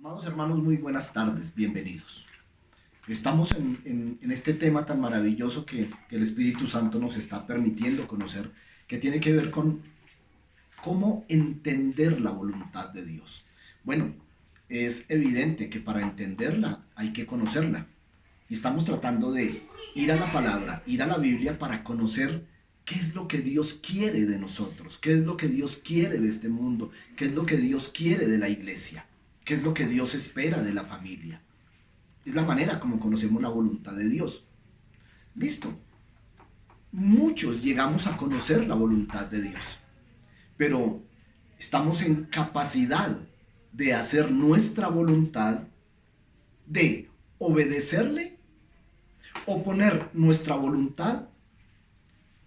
Amados hermanos, muy buenas tardes, bienvenidos. Estamos en este tema tan maravilloso que el Espíritu Santo nos está permitiendo conocer, que tiene que ver con cómo entender la voluntad de Dios. Bueno, es evidente que para entenderla hay que conocerla. Y estamos tratando de ir a la palabra, ir a la Biblia para conocer qué es lo que Dios quiere de nosotros, qué es lo que Dios quiere de este mundo, qué es lo que Dios quiere de la iglesia, qué es lo que Dios espera de la familia. Es la manera como conocemos la voluntad de Dios. Listo. Muchos llegamos a conocer la voluntad de Dios, pero estamos en capacidad de hacer nuestra voluntad, de obedecerle o poner nuestra voluntad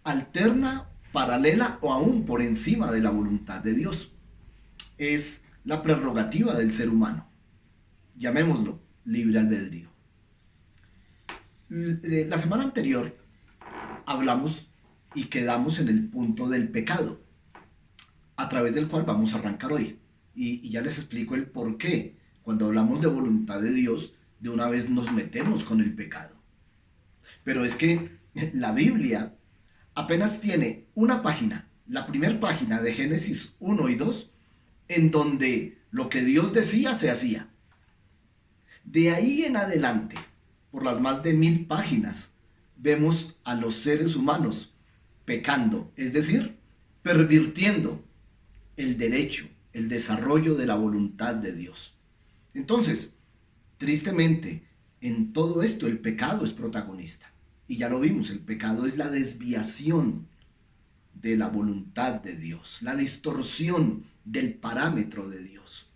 alterna, paralela o aún por encima de la voluntad de Dios. Es la prerrogativa del ser humano. Llamémoslo libre albedrío. La semana anterior hablamos y quedamos en el punto del pecado, a través del cual vamos a arrancar hoy. Y ya les explico el por qué. Cuando hablamos de voluntad de Dios, de una vez nos metemos con el pecado. Pero es que la Biblia apenas tiene una página, la primera página de Génesis 1 y 2, en donde lo que Dios decía se hacía. De ahí en adelante, por las más de 1000 páginas, vemos a los seres humanos pecando, es decir, pervirtiendo el derecho, el desarrollo de la voluntad de Dios. Entonces, tristemente, en todo esto el pecado es protagonista. Y ya lo vimos, el pecado es la desviación de la voluntad de Dios, la distorsión del parámetro de Dios.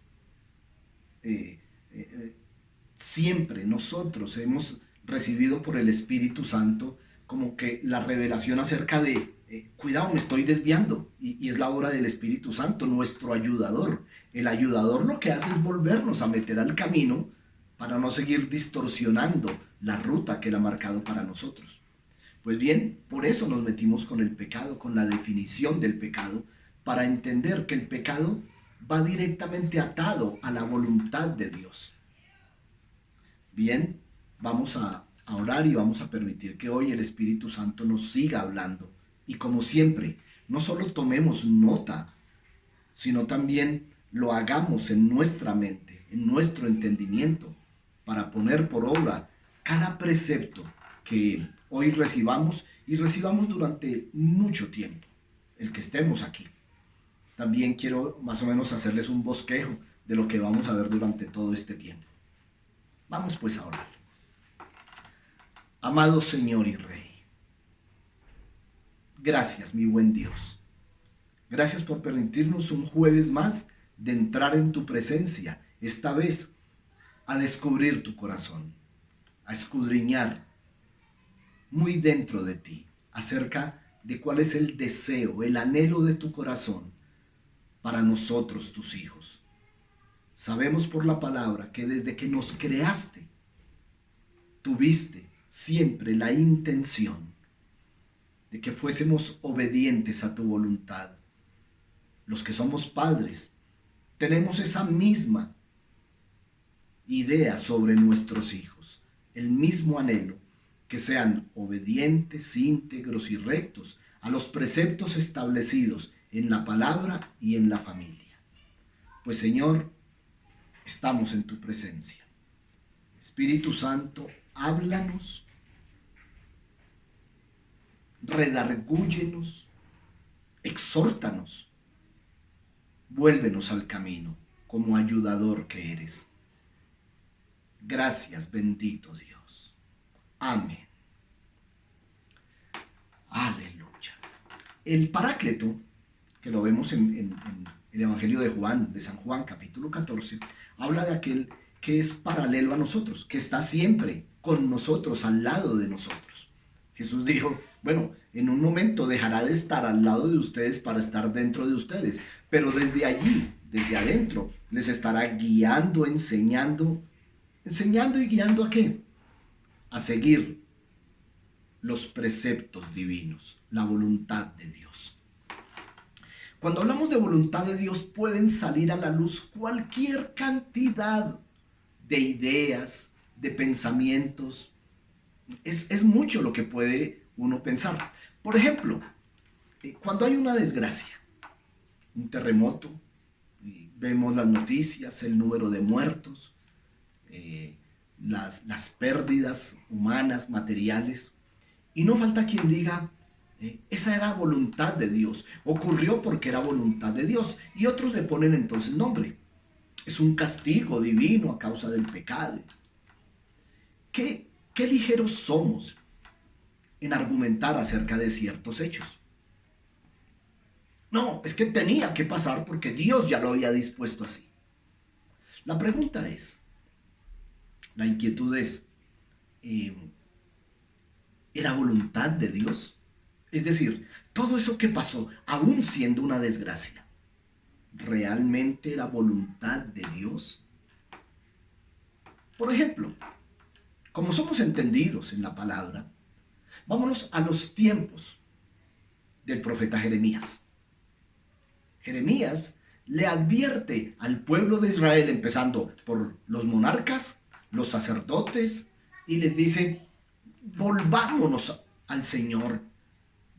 Siempre nosotros hemos recibido por el Espíritu Santo como que la revelación acerca de, cuidado, me estoy desviando, y es la obra del Espíritu Santo, nuestro ayudador. El ayudador lo que hace es volvernos a meter al camino para no seguir distorsionando la ruta que él ha marcado para nosotros. Pues bien, por eso nos metimos con el pecado, con la definición del pecado, para entender que el pecado va directamente atado a la voluntad de Dios. Bien, vamos a orar y vamos a permitir que hoy el Espíritu Santo nos siga hablando. Y como siempre, no solo tomemos nota, sino también lo hagamos en nuestra mente, en nuestro entendimiento, para poner por obra cada precepto que hoy recibamos y recibamos durante mucho tiempo, el que estemos aquí. También quiero más o menos hacerles un bosquejo de lo que vamos a ver durante todo este tiempo. Vamos pues a orar. Amado Señor y Rey, gracias, mi buen Dios. Gracias por permitirnos un jueves más de entrar en tu presencia, esta vez a descubrir tu corazón, a escudriñar muy dentro de ti acerca de cuál es el deseo, el anhelo de tu corazón para nosotros, tus hijos. Sabemos por la palabra que desde que nos creaste, tuviste siempre la intención de que fuésemos obedientes a tu voluntad. Los que somos padres tenemos esa misma idea sobre nuestros hijos, el mismo anhelo, que sean obedientes, íntegros y rectos a los preceptos establecidos en la palabra y en la familia. Pues Señor, estamos en tu presencia. Espíritu Santo, háblanos, redargúyenos, exhórtanos, vuélvenos al camino como ayudador que eres. Gracias, bendito Dios. Amén. Aleluya. El Paráclito, que lo vemos en el Evangelio de Juan, de San Juan, capítulo 14, habla de aquel que es paralelo a nosotros, que está siempre con nosotros, al lado de nosotros. Jesús dijo, bueno, en un momento dejará de estar al lado de ustedes para estar dentro de ustedes, pero desde allí, desde adentro, les estará guiando, enseñando y guiando ¿a qué? A seguir los preceptos divinos, la voluntad de Dios. Cuando hablamos de voluntad de Dios pueden salir a la luz cualquier cantidad de ideas, de pensamientos. Es mucho lo que puede uno pensar. Por ejemplo, cuando hay una desgracia, un terremoto, y vemos las noticias, el número de muertos, eh, las pérdidas humanas, materiales, y no falta quien diga, esa era voluntad de Dios, ocurrió porque era voluntad de Dios, y otros le ponen entonces nombre. Es un castigo divino a causa del pecado. ¿Qué ligeros somos en argumentar acerca de ciertos hechos? No, es que tenía que pasar porque Dios ya lo había dispuesto así. La pregunta es, la inquietud es, eh, ¿era voluntad de Dios? Es decir, todo eso que pasó, aún siendo una desgracia, ¿realmente era voluntad de Dios? Por ejemplo, como somos entendidos en la palabra, vámonos a los tiempos del profeta Jeremías. Jeremías le advierte al pueblo de Israel, empezando por los monarcas, los sacerdotes, y les dice, volvámonos al Señor,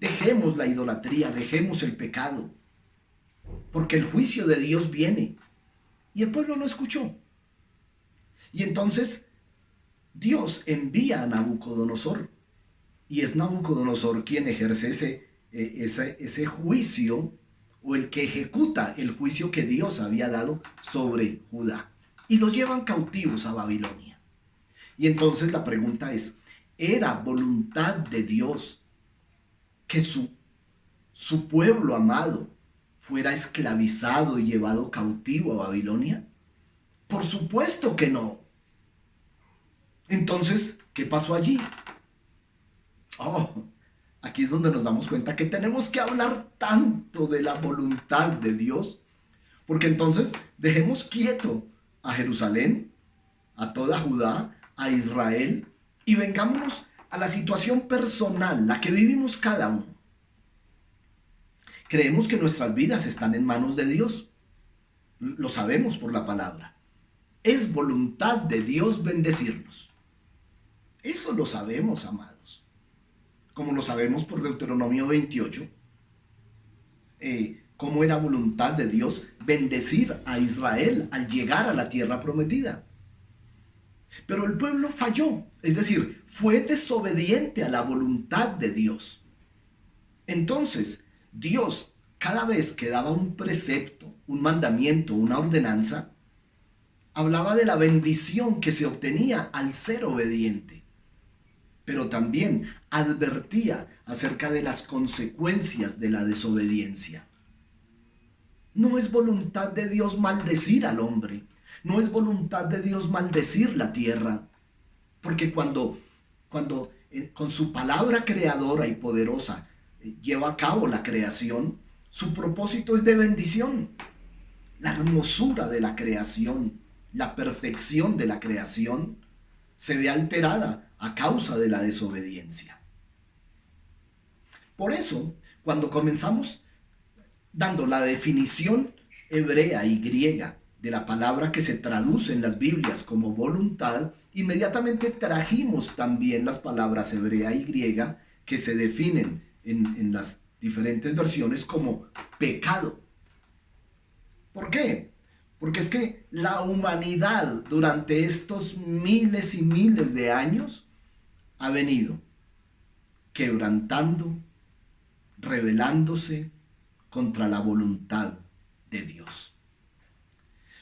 dejemos la idolatría, dejemos el pecado, porque el juicio de Dios viene. Y el pueblo no escuchó. Y entonces Dios envía a Nabucodonosor, y es Nabucodonosor quien ejerce ese juicio, o el que ejecuta el juicio que Dios había dado sobre Judá. Y los llevan cautivos a Babilonia. Y entonces la pregunta es, ¿era voluntad de Dios que su pueblo amado fuera esclavizado y llevado cautivo a Babilonia? Por supuesto que no. Entonces, ¿qué pasó allí? Oh, aquí es donde nos damos cuenta que tenemos que hablar tanto de la voluntad de Dios, porque entonces dejemos quieto a Jerusalén, a toda Judá, a Israel, y vengámonos a la situación personal, la que vivimos cada uno. Creemos que nuestras vidas están en manos de Dios. Lo sabemos por la palabra. Es voluntad de Dios bendecirnos. Eso lo sabemos, amados. Como lo sabemos por Deuteronomio 28, cómo era voluntad de Dios bendecir a Israel al llegar a la tierra prometida. Pero el pueblo falló, es decir, fue desobediente a la voluntad de Dios. Entonces, Dios, cada vez que daba un precepto, un mandamiento, una ordenanza, hablaba de la bendición que se obtenía al ser obediente, pero también advertía acerca de las consecuencias de la desobediencia. No es voluntad de Dios maldecir al hombre, no es voluntad de Dios maldecir la tierra, porque cuando con su palabra creadora y poderosa lleva a cabo la creación, su propósito es de bendición. La hermosura de la creación, la perfección de la creación, se ve alterada a causa de la desobediencia. Por eso, cuando comenzamos dando la definición hebrea y griega de la palabra que se traduce en las Biblias como voluntad, inmediatamente trajimos también las palabras hebrea y griega que se definen en las diferentes versiones como pecado. ¿Por qué? Porque es que la humanidad durante estos miles y miles de años ha venido quebrantando, rebelándose contra la voluntad de Dios.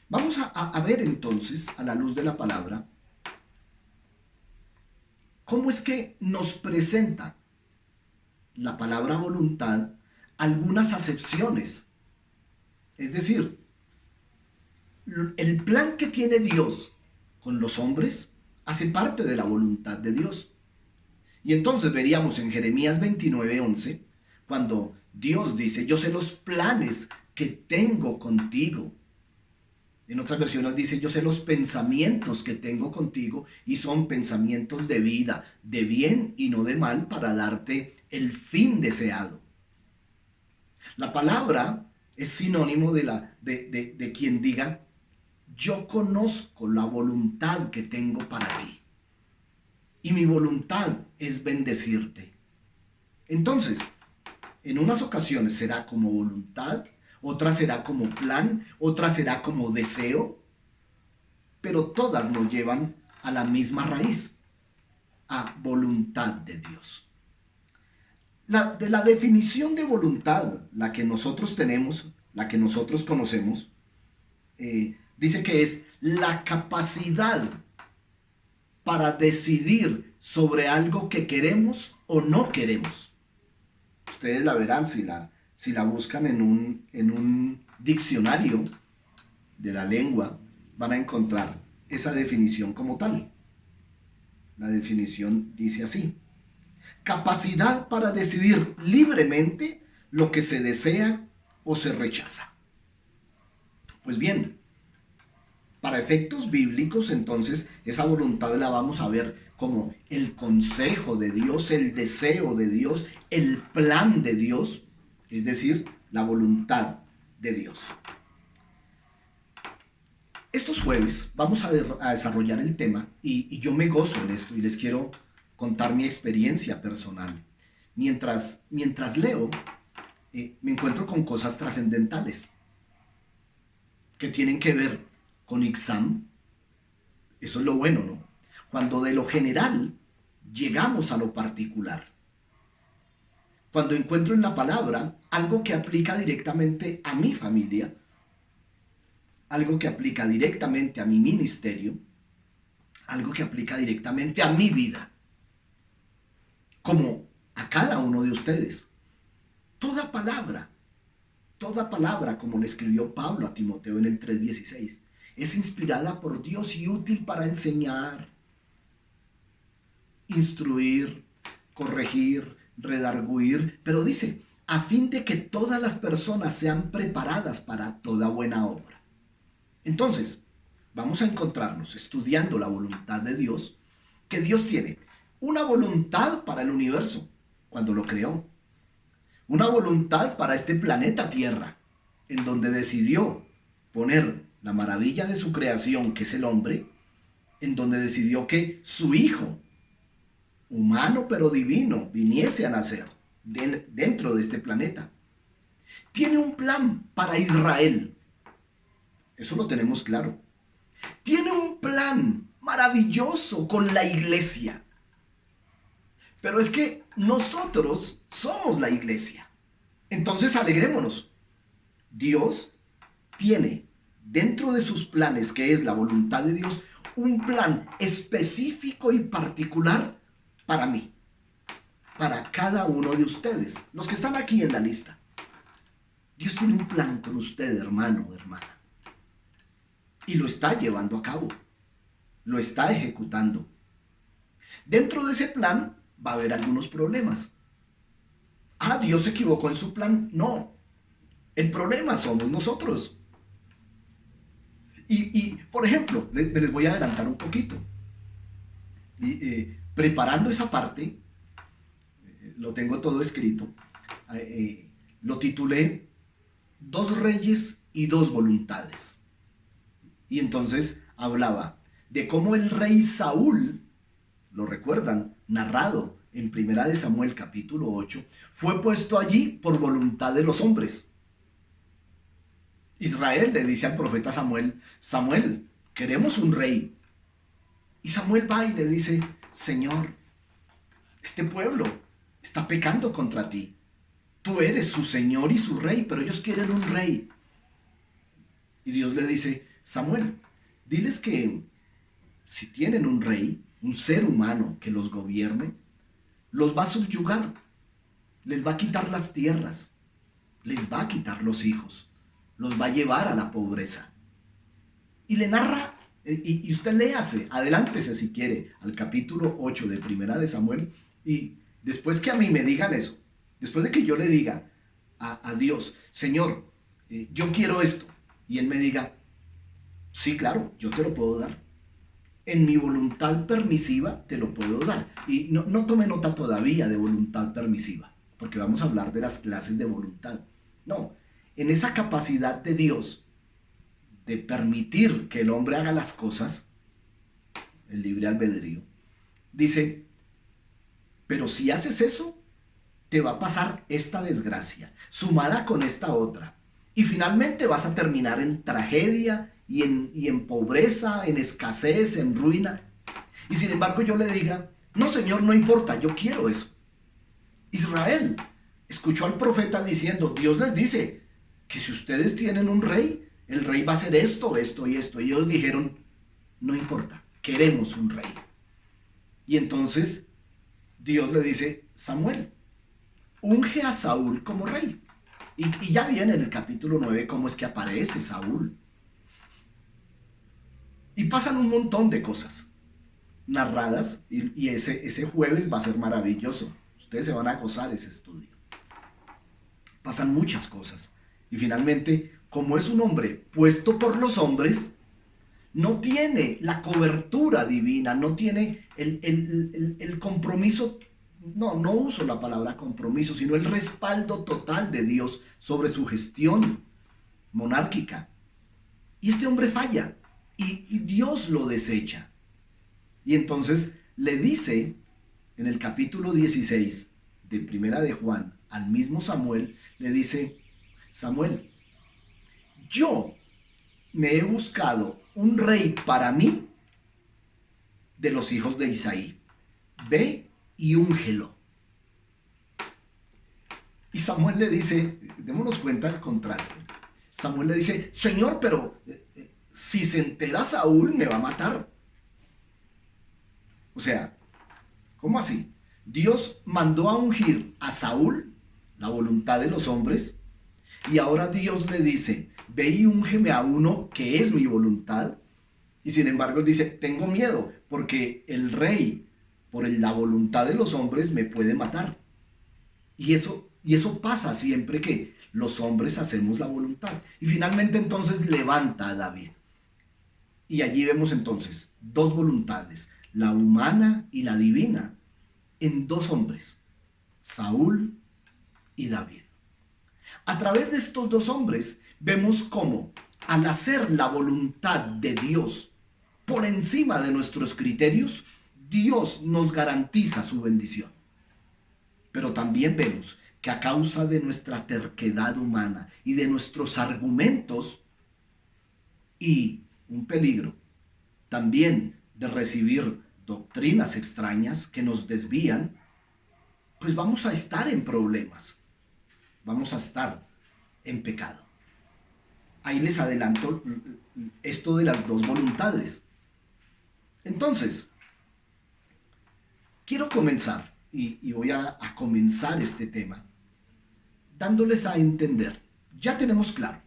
Vamos a ver entonces, a la luz de la palabra, cómo es que nos presenta la palabra voluntad algunas acepciones. Es decir, el plan que tiene Dios con los hombres hace parte de la voluntad de Dios. Y entonces veríamos en Jeremías 29:11, cuando Dios dice, yo sé los planes que tengo contigo. En otras versiones dice, yo sé los pensamientos que tengo contigo y son pensamientos de vida, de bien y no de mal, para darte el fin deseado. La palabra es sinónimo de quien diga, yo conozco la voluntad que tengo para ti. Y mi voluntad es bendecirte. Entonces, en unas ocasiones será como voluntad, otras será como plan, otras será como deseo, pero todas nos llevan a la misma raíz, a voluntad de Dios. De la definición de voluntad, la que nosotros tenemos, la que nosotros conocemos, dice que es la capacidad para decidir sobre algo que queremos o no queremos. Ustedes la verán si la buscan en un diccionario de la lengua, van a encontrar esa definición como tal. La definición dice así: capacidad para decidir libremente lo que se desea o se rechaza. Pues bien, para efectos bíblicos, entonces, esa voluntad la vamos a ver como el consejo de Dios, el deseo de Dios, el plan de Dios, es decir, la voluntad de Dios. Estos jueves vamos a desarrollar el tema y yo me gozo en esto y les quiero contar mi experiencia personal. Mientras leo, me encuentro con cosas trascendentales que tienen que ver con Ixam. Eso es lo bueno, ¿no? Cuando de lo general llegamos a lo particular. Cuando encuentro en la palabra algo que aplica directamente a mi familia, algo que aplica directamente a mi ministerio, algo que aplica directamente a mi vida, como a cada uno de ustedes. Toda palabra, como le escribió Pablo a Timoteo en el 3:16, es inspirada por Dios y útil para enseñar, instruir, corregir, redarguir, pero dice, a fin de que todas las personas sean preparadas para toda buena obra. Entonces, vamos a encontrarnos estudiando la voluntad de Dios, que Dios tiene una voluntad para el universo, cuando lo creó, una voluntad para este planeta Tierra, en donde decidió poner la maravilla de su creación, que es el hombre, en donde decidió que su hijo, humano pero divino, viniese a nacer dentro de este planeta. Tiene un plan para Israel. Eso lo tenemos claro. Tiene un plan maravilloso con la iglesia. Pero es que nosotros somos la iglesia. Entonces alegrémonos. Dios tiene dentro de sus planes, que es la voluntad de Dios, un plan específico y particular para mí, para cada uno de ustedes, los que están aquí en la lista. Dios tiene un plan con usted, hermano o hermana, y lo está llevando a cabo, lo está ejecutando. Dentro de ese plan va a haber algunos problemas. ¿Dios se equivocó en su plan? No, el problema somos nosotros. Y por ejemplo, les voy a adelantar un poquito. Preparando esa parte, lo tengo todo escrito, lo titulé Dos reyes y dos voluntades. Y entonces hablaba de cómo el rey Saúl, lo recuerdan, narrado en 1 Samuel capítulo 8, fue puesto allí por voluntad de los hombres. Israel le dice al profeta Samuel, Samuel, queremos un rey. Y Samuel va y le dice, Señor, este pueblo está pecando contra ti. Tú eres su Señor y su rey, pero ellos quieren un rey. Y Dios le dice, Samuel, diles que si tienen un rey, un ser humano que los gobierne, los va a subyugar, les va a quitar las tierras, les va a quitar los hijos, los va a llevar a la pobreza. Y le narra, y usted léase, adelántese si quiere, al capítulo 8 de 1 Samuel, y después que a mí me digan eso, después de que yo le diga a Dios, Señor, yo quiero esto, y Él me diga, sí, claro, yo te lo puedo dar. En mi voluntad permisiva te lo puedo dar. Y no tome nota todavía de voluntad permisiva, porque vamos a hablar de las clases de voluntad. No, en esa capacidad de Dios de permitir que el hombre haga las cosas, el libre albedrío, dice, pero si haces eso, te va a pasar esta desgracia, sumada con esta otra. Y finalmente vas a terminar en tragedia y en pobreza, en escasez, en ruina. Y sin embargo yo le diga, no Señor, no importa, yo quiero eso. Israel escuchó al profeta diciendo, Dios les dice que si ustedes tienen un rey, el rey va a hacer esto, esto y esto. Y ellos dijeron, no importa, queremos un rey. Y entonces Dios le dice, Samuel, unge a Saúl como rey. Y ya viene en el capítulo 9 cómo es que aparece Saúl. Y pasan un montón de cosas narradas y ese jueves va a ser maravilloso. Ustedes se van a gozar ese estudio. Pasan muchas cosas. Y finalmente, como es un hombre puesto por los hombres, no tiene la cobertura divina, no tiene el compromiso, no uso la palabra compromiso, sino el respaldo total de Dios sobre su gestión monárquica. Y este hombre falla y Dios lo desecha. Y entonces le dice en el capítulo 16 de Primera de Juan al mismo Samuel, le dice, Samuel, yo me he buscado un rey para mí de los hijos de Isaí. Ve y úngelo. Y Samuel le dice, démonos cuenta del contraste. Samuel le dice, Señor, pero si se entera Saúl me va a matar. O sea, ¿cómo así? Dios mandó a ungir a Saúl, la voluntad de los hombres, y ahora Dios le dice, ve y úngeme a uno que es mi voluntad. Y sin embargo él dice, tengo miedo porque el rey, por la voluntad de los hombres, me puede matar. Y eso pasa siempre que los hombres hacemos la voluntad. Y finalmente entonces levanta a David. Y allí vemos entonces dos voluntades, la humana y la divina, en dos hombres, Saúl y David. A través de estos dos hombres vemos cómo al hacer la voluntad de Dios por encima de nuestros criterios, Dios nos garantiza su bendición. Pero también vemos que a causa de nuestra terquedad humana y de nuestros argumentos y un peligro también de recibir doctrinas extrañas que nos desvían, pues vamos a estar en problemas, vamos a estar en pecado. Ahí les adelanto esto de las dos voluntades. Entonces, quiero comenzar, y voy a comenzar este tema, dándoles a entender, ya tenemos claro,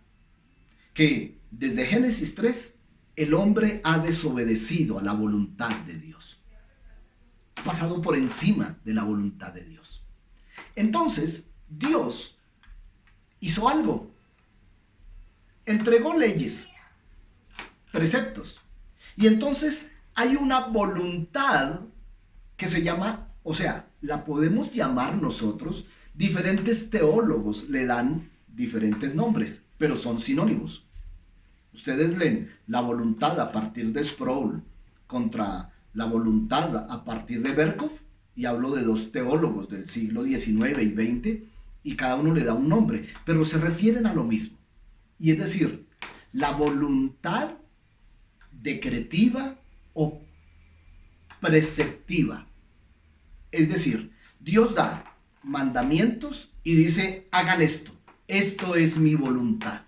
que desde Génesis 3, el hombre ha desobedecido a la voluntad de Dios. Ha pasado por encima de la voluntad de Dios. Entonces, Dios hizo algo. Entregó leyes, preceptos. Y entonces hay una voluntad que se llama, o sea, la podemos llamar nosotros, diferentes teólogos le dan diferentes nombres, pero son sinónimos. Ustedes leen la voluntad a partir de Sproul contra la voluntad a partir de Berkov, y hablo de dos teólogos del siglo XIX y XX, y cada uno le da un nombre, pero se refieren a lo mismo. Y es decir, la voluntad decretiva o preceptiva. Es decir, Dios da mandamientos y dice, hagan esto. Esto es mi voluntad.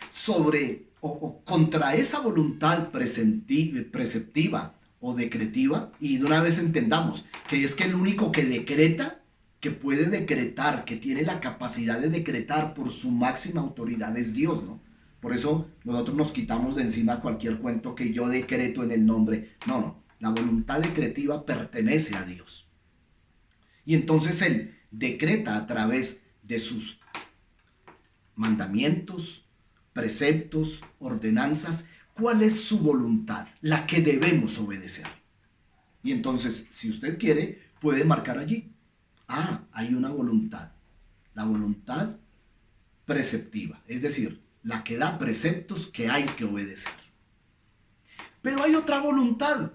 Sobre o contra esa voluntad preceptiva o decretiva, y de una vez entendamos que es que el único que decreta, que puede decretar, que tiene la capacidad de decretar por su máxima autoridad es Dios, ¿no? Por eso nosotros nos quitamos de encima cualquier cuento que yo decreto en el nombre. No, la voluntad decretiva pertenece a Dios. Y entonces Él decreta a través de sus mandamientos, preceptos, ordenanzas, cuál es su voluntad, la que debemos obedecer. Y entonces, si usted quiere, puede marcar allí. Hay una voluntad, la voluntad preceptiva, es decir, la que da preceptos que hay que obedecer. Pero hay otra voluntad,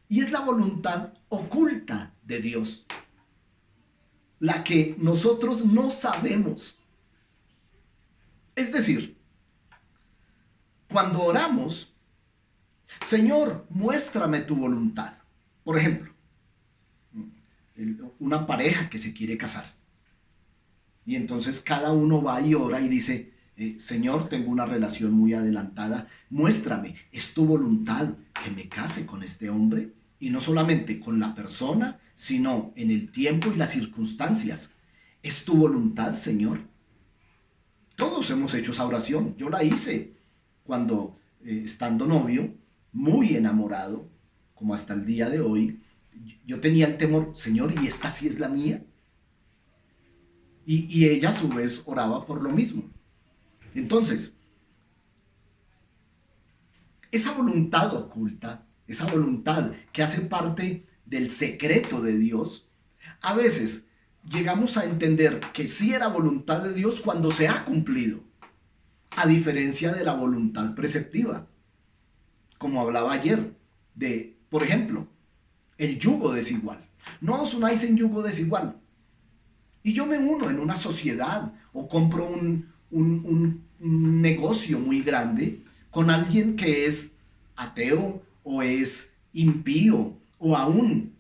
y es la voluntad oculta de Dios, la que nosotros no sabemos. Es decir, cuando oramos, Señor, muéstrame tu voluntad. Por ejemplo, una pareja que se quiere casar. Y entonces cada uno va y ora y dice, Señor, tengo una relación muy adelantada, muéstrame, ¿es tu voluntad que me case con este hombre? Y no solamente con la persona, sino en el tiempo y las circunstancias. ¿Es tu voluntad, Señor? Todos hemos hecho esa oración. Yo la hice cuando, estando novio, muy enamorado, como hasta el día de hoy, yo tenía el temor, Señor, ¿y esta sí es la mía? Y ella a su vez oraba por lo mismo. Entonces, esa voluntad oculta, esa voluntad que hace parte del secreto de Dios, a veces llegamos a entender que sí era voluntad de Dios cuando se ha cumplido, a diferencia de la voluntad preceptiva, como hablaba ayer, de, por ejemplo, el yugo desigual. No os unáis en yugo desigual. Y yo me uno en una sociedad o compro un negocio muy grande con alguien que es ateo o es impío o aún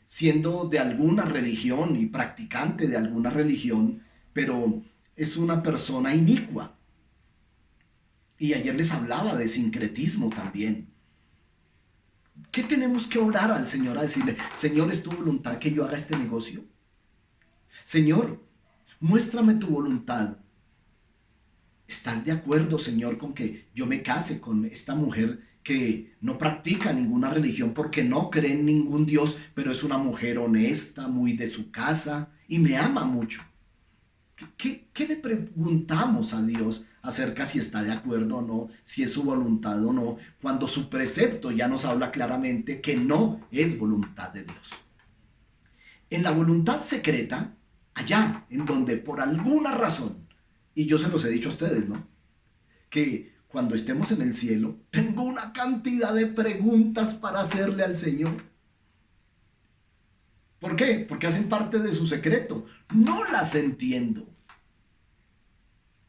siendo de alguna religión y practicante de alguna religión, pero es una persona inicua. Y ayer les hablaba de sincretismo también. ¿Qué tenemos que orar al Señor a decirle, Señor, ¿es tu voluntad que yo haga este negocio? Señor, muéstrame tu voluntad. ¿Estás de acuerdo, Señor, con que yo me case con esta mujer que no practica ninguna religión porque no cree en ningún Dios, pero es una mujer honesta, muy de su casa y me ama mucho? ¿Qué le preguntamos a Dios acerca si está de acuerdo o no, si es su voluntad o no, cuando su precepto ya nos habla claramente que no es voluntad de Dios? En la voluntad secreta, allá en donde por alguna razón, y yo se los he dicho a ustedes, ¿no? Que cuando estemos en el cielo, tengo una cantidad de preguntas para hacerle al Señor. ¿Por qué? Porque hacen parte de su secreto. No las entiendo.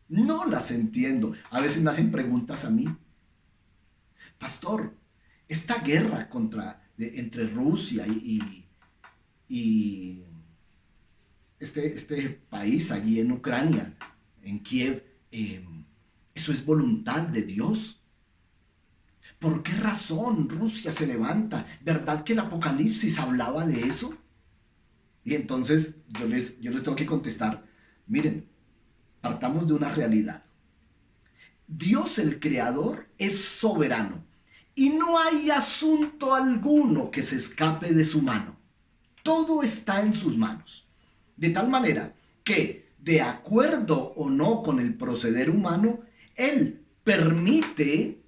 No las entiendo. A veces me hacen preguntas a mí. Pastor, esta guerra entre Rusia y este país allí en Ucrania, en Kiev, eso es voluntad de Dios. ¿Por qué razón Rusia se levanta? ¿Verdad que el Apocalipsis hablaba de eso? Y entonces yo les tengo que contestar, miren, partamos de una realidad. Dios el Creador es soberano y no hay asunto alguno que se escape de su mano. Todo está en sus manos. De tal manera que, de acuerdo o no con el proceder humano, Él permite,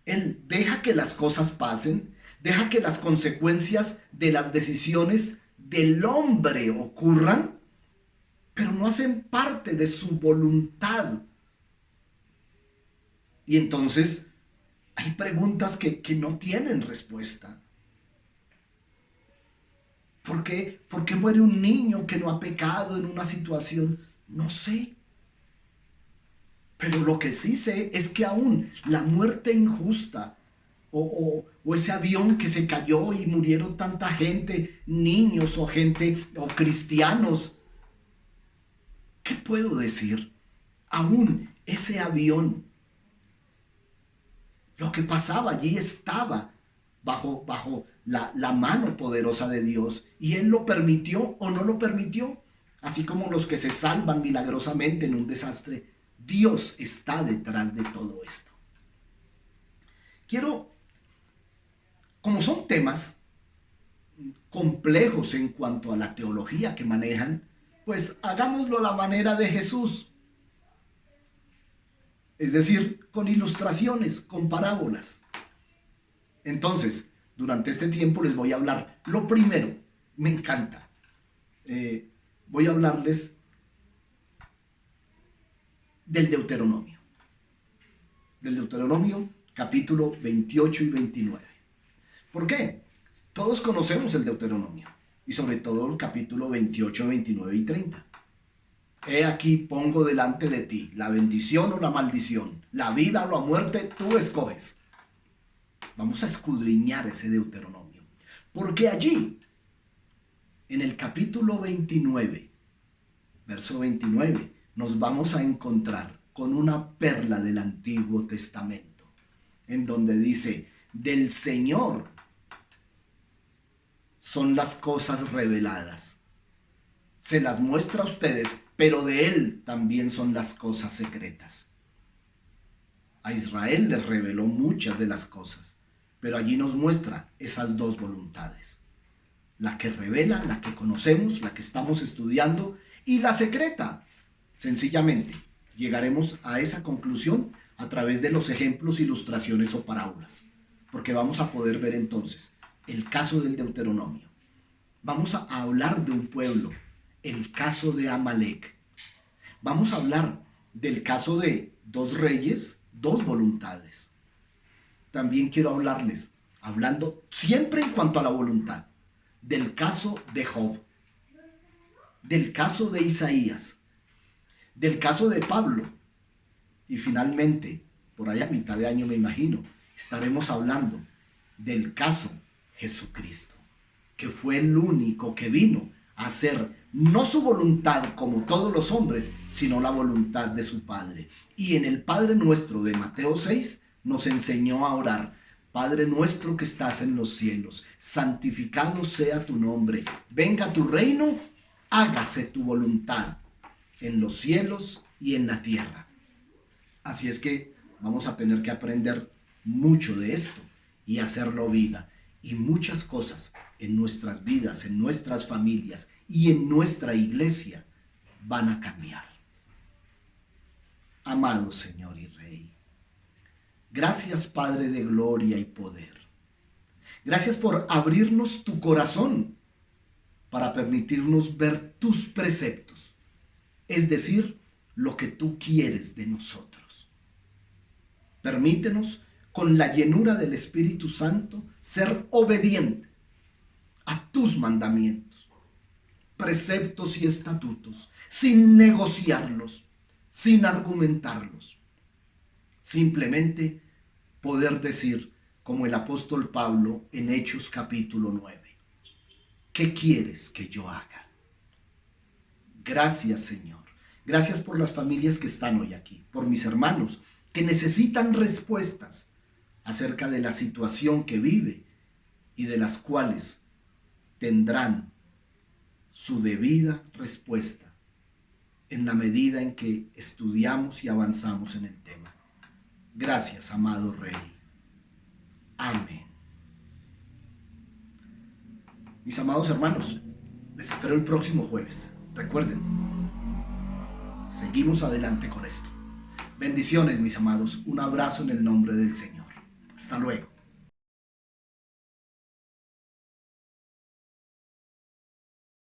Él deja que las cosas pasen, deja que las consecuencias de las decisiones del hombre ocurran, pero no hacen parte de su voluntad. Y entonces hay preguntas que no tienen respuesta. ¿Por qué muere un niño que no ha pecado en una situación? No sé. Pero lo que sí sé es que aún la muerte injusta o ese avión que se cayó y murieron tanta gente, niños o gente o cristianos, ¿qué puedo decir? Aún ese avión, lo que pasaba allí estaba bajo la mano poderosa de Dios y Él lo permitió o no lo permitió. Así como los que se salvan milagrosamente en un desastre, Dios está detrás de todo esto. Quiero, como son temas complejos en cuanto a la teología que manejan, pues hagámoslo a la manera de Jesús. Es decir, con ilustraciones, con parábolas. Entonces, durante este tiempo les voy a hablar. Lo primero, me encanta. Voy a hablarles del Deuteronomio. Del Deuteronomio capítulo 28 y 29. ¿Por qué? Todos conocemos el Deuteronomio y sobre todo el capítulo 28, 29 y 30. He aquí pongo delante de ti la bendición o la maldición, la vida o la muerte, tú escoges. Vamos a escudriñar ese Deuteronomio, porque allí, en el capítulo 29, verso 29, nos vamos a encontrar con una perla del Antiguo Testamento, en donde dice, del Señor son las cosas reveladas. Se las muestra a ustedes, pero de Él también son las cosas secretas. A Israel les reveló muchas de las cosas, pero allí nos muestra esas dos voluntades. La que revela, la que conocemos, la que estamos estudiando, y la secreta. Sencillamente, llegaremos a esa conclusión a través de los ejemplos, ilustraciones o parábolas, porque vamos a poder ver entonces el caso del Deuteronomio. Vamos a hablar de un pueblo, el caso de Amalek. Vamos a hablar del caso de dos reyes, dos voluntades. También quiero hablarles, hablando siempre en cuanto a la voluntad, del caso de Job, del caso de Isaías, del caso de Pablo. Y finalmente, por allá a mitad de año me imagino, estaremos hablando del caso Jesucristo, que fue el único que vino a hacer no su voluntad como todos los hombres, sino la voluntad de su Padre. Y en el Padre Nuestro de Mateo 6 nos enseñó a orar: Padre nuestro que estás en los cielos, santificado sea tu nombre, venga tu reino, hágase tu voluntad en los cielos y en la tierra. Así es que vamos a tener que aprender mucho de esto y hacerlo vida. Y muchas cosas en nuestras vidas, en nuestras familias y en nuestra iglesia van a cambiar. Amado Señor y Rey, gracias Padre de gloria y poder. Gracias por abrirnos tu corazón para permitirnos ver tus preceptos, es decir, lo que tú quieres de nosotros. Permítenos, con la llenura del Espíritu Santo, ser obedientes a tus mandamientos, preceptos y estatutos, sin negociarlos, sin argumentarlos. Simplemente poder decir, como el apóstol Pablo en Hechos capítulo 9, ¿qué quieres que yo haga? Gracias, Señor. Gracias por las familias que están hoy aquí, por mis hermanos que necesitan respuestas acerca de la situación que vive y de las cuales tendrán su debida respuesta en la medida en que estudiamos y avanzamos en el tema. Gracias, amado Rey. Amén. Mis amados hermanos, les espero el próximo jueves. Recuerden, seguimos adelante con esto. Bendiciones, mis amados. Un abrazo en el nombre del Señor. Hasta luego.